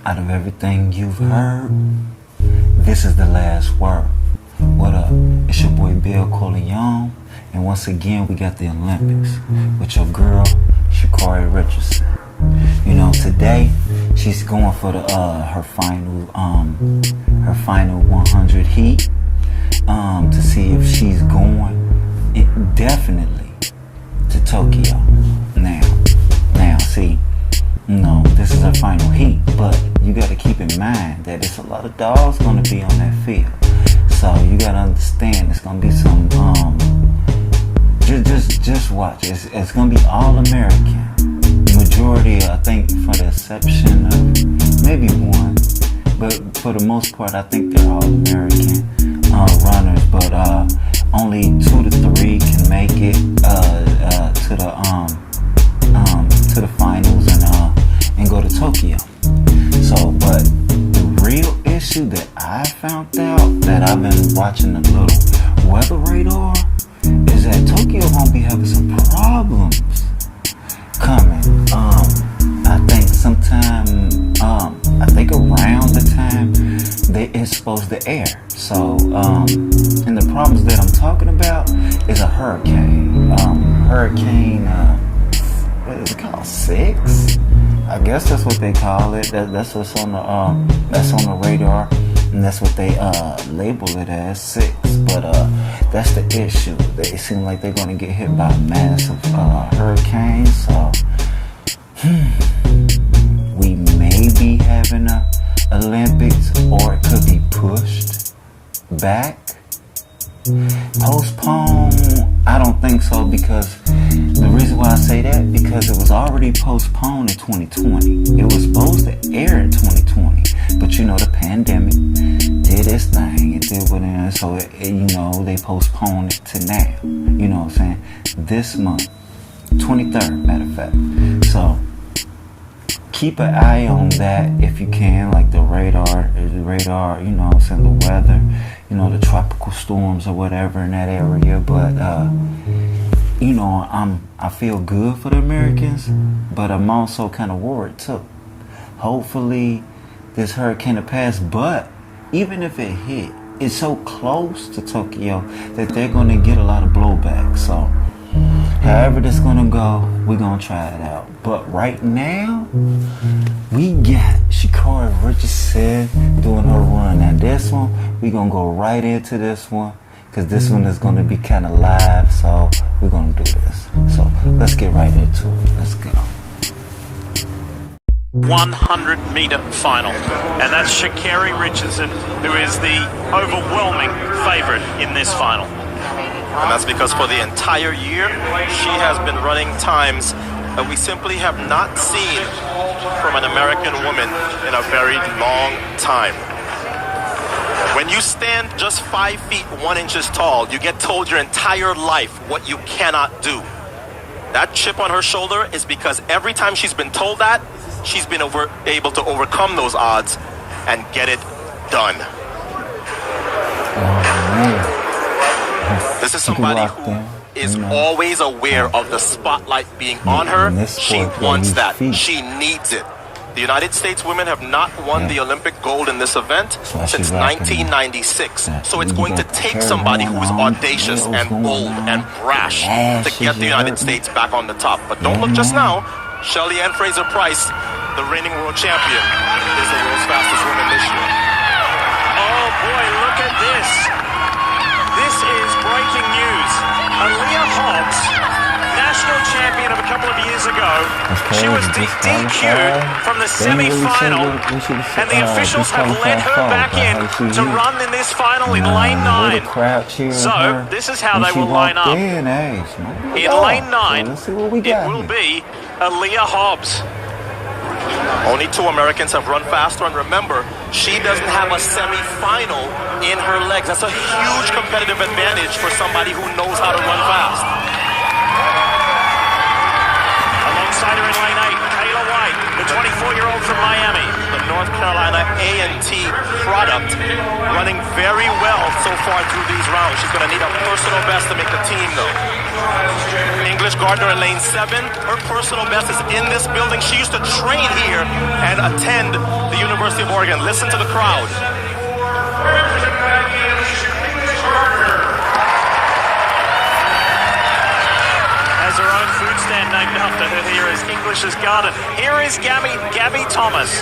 Out of everything you've heard, this is the last word. What up? It's your boy Bill Corleone, and once again we got the Olympics with your girl Sha'Carri Richardson. You know, today she's going for the her final 100 heat to see if she's going definitely to Tokyo. Now, see. No, this is her final heat, but you got to keep in mind that there's a lot of dogs going to be on that field. So you got to understand it's going to be some, just watch. It's going to be all American. Majority, I think, for the exception of maybe one, but for the most part, I think they're all American runners. But only 2 to 3 can make it to the finals and go to Tokyo. So, but the real issue that I found out that I've been watching a little weather radar is that Tokyo gonna be having some problems coming. I think sometime, I think around the time it's supposed to air. So, and the problems that I'm talking about is a hurricane. What is it called? 6? I guess that's what they call it. That's what's on the radar, and that's what they label it as 6. But that's the issue. They seem like they're gonna get hit by a massive hurricane. So we may be having a Olympics, or it could be pushed back. Postpone, I don't think so, because the reason why I say that, because it was already postponed in 2020. It was supposed to air in 2020, but you know, the pandemic did its thing. It did what it, so they postponed it to now. You know what I'm saying? This month, 23rd, matter of fact. So keep an eye on that if you can, like the radar, you know what I'm saying, the weather, you know, the tropical storms or whatever in that area. But I feel good for the Americans, but I'm also kind of worried too. Hopefully this hurricane will pass, but even if it hit, it's so close to Tokyo that they're going to get a lot of blowback. So however this gonna go, we're gonna try it out. But right now, we got Sha'Carri Richardson doing her run. Now this one, we're gonna go right into this one, because this one is gonna be kind of live, so we're gonna do this. So let's get right into it. Let's go. 100-meter final, and that's Sha'Carri Richardson, who is the overwhelming favorite in this final. And that's because for the entire year, she has been running times that we simply have not seen from an American woman in a very long time. When you stand just 5 feet 1 inches tall, you get told your entire life what you cannot do. That chip on her shoulder is because every time she's been told that, she's been able to overcome those odds and get it done. This is somebody who is always aware of the spotlight being on her. She wants that. She needs it. The United States women have not won the Olympic gold in this event since 1996. So it's going to take somebody who is audacious and bold and brash to get the United States back on the top. But don't look just now. Shelly-Ann Fraser-Pryce, the reigning world champion, is the world's fastest woman this year. Oh boy, look at this. This is breaking news. Aaliyah Hobbs, national champion of a couple of years ago, she was DQ'd from the semi-final, and the officials have let her back in to run in this final in lane 9. So, this is how they will line up. In lane 9, it will be Aaliyah Hobbs. Only 2 Americans have run faster, and remember, she doesn't have a semi-final in her legs. That's a huge competitive advantage for somebody who knows how to run fast. Alongside her in lane 8, Kayla White, the 24-year-old from Miami. The North Carolina A&T product, running very well so far through these rounds. She's going to need a personal best to make the team, though. English Gardner in lane 7. Her personal best is in this building. She used to train here and attend the University of Oregon. Listen to the crowd. Has her own food stand named after her here is English's Garden. Here is Gabby Thomas,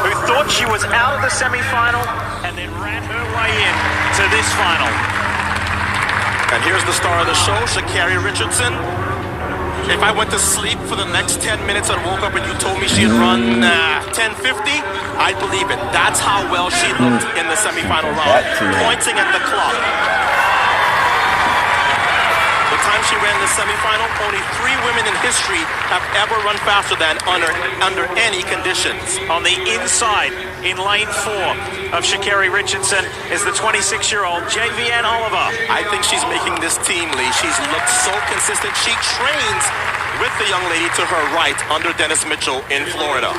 who thought she was out of the semi-final and then ran her way in to this final. And here's the star of the show, Sha'Carri Richardson. If I went to sleep for the next 10 minutes and woke up and you told me she had run 10:50, I'd believe it. That's how well she looked in the semifinal round, pointing at the clock. The time she ran the semifinal, only 3 women in history have ever run faster than under any conditions. On the inside, in lane 4 of Sha'Carri Richardson, is the 26-year-old Javianne Oliver. I think she's making this team, Lee. She's looked so consistent. She trains with the young lady to her right under Dennis Mitchell in Florida.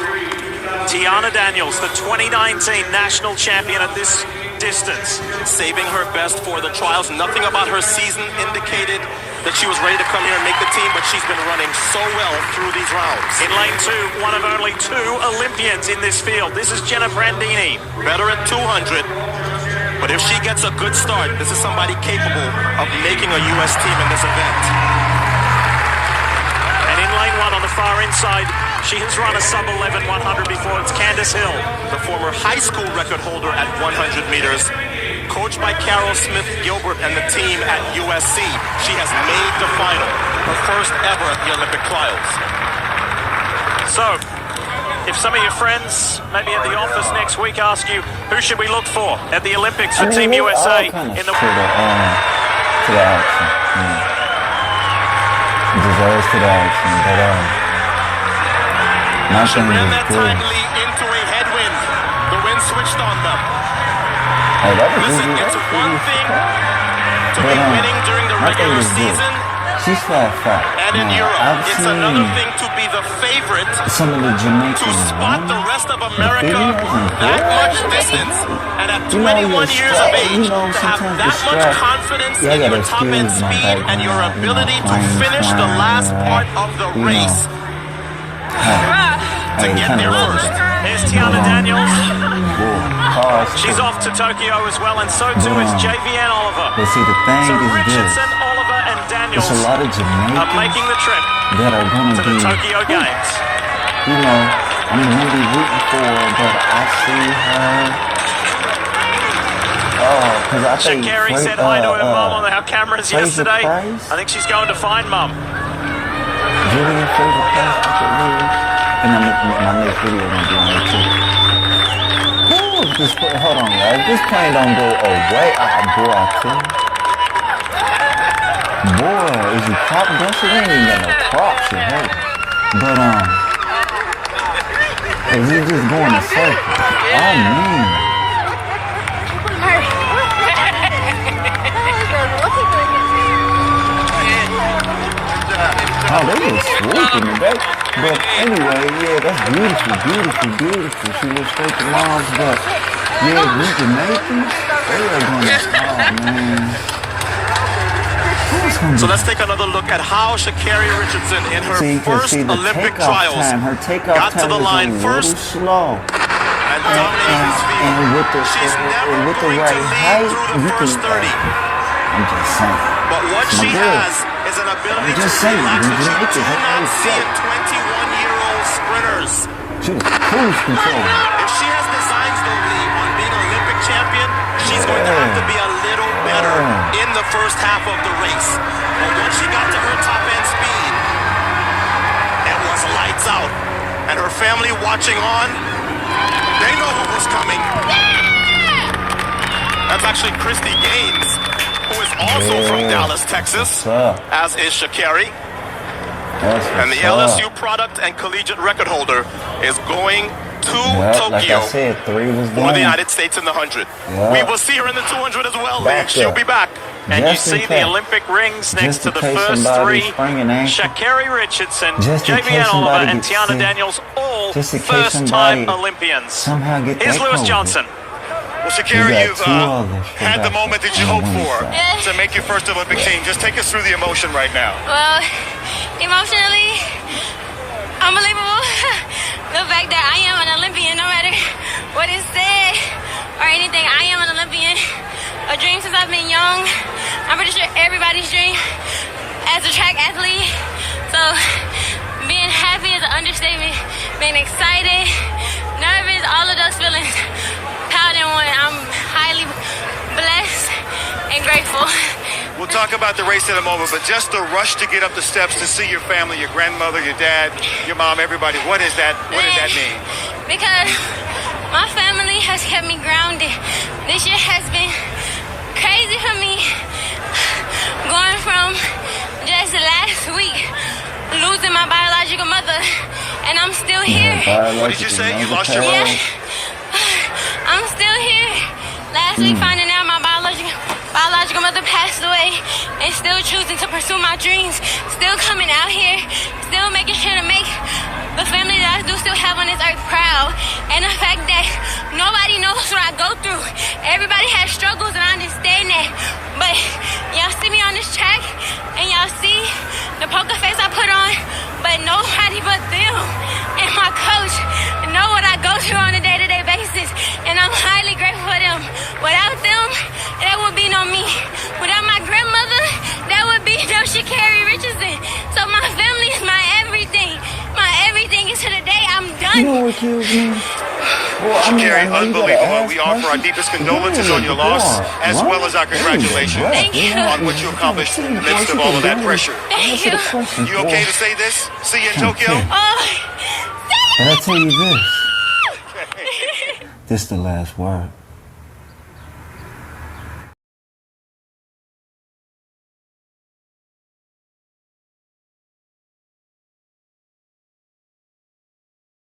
Teahna Daniels, the 2019 national champion at this distance. Saving her best for the trials. Nothing about her season indicated that she was ready to come here and make the team, but she's been running so well through these rounds. In lane 2, one of only 2 Olympians in this field. This is Jenna Brandini. Better at 200, but if she gets a good start, this is somebody capable of making a U.S. team in this event. And in lane 1 on the far inside, she has run a sub-11 100 before. It's Candace Hill, the former high school record holder at 100 meters. Coached by Carol Smith Gilbert and the team at USC, she has made the final, her first ever at the Olympic trials. So, if some of your friends, maybe at the office next week, ask you, who should we look for at the Olympics for Team USA? In the to the action. Deserves to the action, but she ran that timely into a headwind. The wind switched on them. Hey, listen, it's one thing to be winning during the regular season, she's flat. And in Europe, it's another thing to be the favorite, some of the Jamaicans, to spot the rest of America that much distance, and at 21 years of age, to have that much confidence in your top-end speed and your ability to finish the last part of the race. To get there first. There's Teahna Daniels. She's off to Tokyo as well, and so too is Javianne Oliver. But see, the thing so is Richardson, Oliver, and Daniels a lot of Jamaicans are making the trip that are going to the Tokyo Games. You know, I'm really rooting for her, but I see her. Oh, because I think Sha'Carri said hi to her mum on our cameras yesterday. I think she's going to find mum. Julia Fraser, and my next video gonna be on there too. Hold on, guys. This plane don't go away. Boy, I tell you. Boy, is you prop dusted? Ain't even got no props in here. But is he just going in circles? Oh man. Oh, they just swooping the back. But anyway, yeah, that's beautiful. She looks straight to moms, but yeah, we Jamaicans, they are gonna, oh man. So let's take another look at how Sha'Carri Richardson in her first Olympic trials got to the line first slow. And dominating this field. And She's never going to lead through the first 30. I'm just saying. But what she has is an ability to relax, which you do not see in 21-year-old sprinters. She was cruise control. If she has designs, though, Lee, on being an Olympic champion, she's going to have to be a little better in the first half of the race. But once she got to her top-end speed, it was lights out. And her family watching on, they know what was coming. That's actually Christy Gaines, who is also from Dallas, Texas, as is Sha'Carri. And the LSU product and collegiate record holder is going to Tokyo like I said, for the United States in the 100. We will see her in the 200 as well, Lee. She'll be back. And you see the Olympic rings next to the first 3. Sha'Carri Richardson, Javianne Oliver, and Teahna Daniels, all first-time Olympians. Here's Lewis Johnson. Well, Sha'Carri, got you've two others from had the back moment that you on hoped the for women's to make your first Olympic team. Just take us through the emotion right now. Well, emotionally, unbelievable. The fact that I am an Olympian, no matter what is said or anything, I am an Olympian. A dream since I've been young. I'm pretty sure everybody's dream as a track athlete. So being happy is an understatement. Being excited, nervous, all of those feelings piled in one. I'm highly blessed and grateful. We'll talk about the race in a moment, but just the rush to get up the steps to see your family, your grandmother, your dad, your mom, everybody. What is that? What did that mean? Because my family has kept me grounded. This year has been crazy for me. Going from just last week losing my biological mother, and I'm still here. What did you say? You lost your mom? I'm still here. Last week finding out my biological mother passed away, and still choosing to pursue my dreams, still coming out here, still making sure to make the family that I do still have on this earth proud. And the fact that nobody knows what I go through. Everybody has struggles, and I understand that. But y'all see me on this track, and y'all see the poker face I put on, but nobody but them and my coach know what I go through on a day-to-day basis. And I'm highly grateful for them. Without them, there would be no me. Without my grandmother, there would be no Sha'Carri Richardson. So my family is my everything. My everything is to the day I'm done. You know what kills me? Well, Sha'Carri, I know you gotta unbelievable. ask We offer our questions. deepest condolences on your loss, as well as our congratulations Thank you. on what you accomplished in the midst of all of that pressure. Thank you. You okay to say this? See you in Tokyo? But I tell you this. This the last word.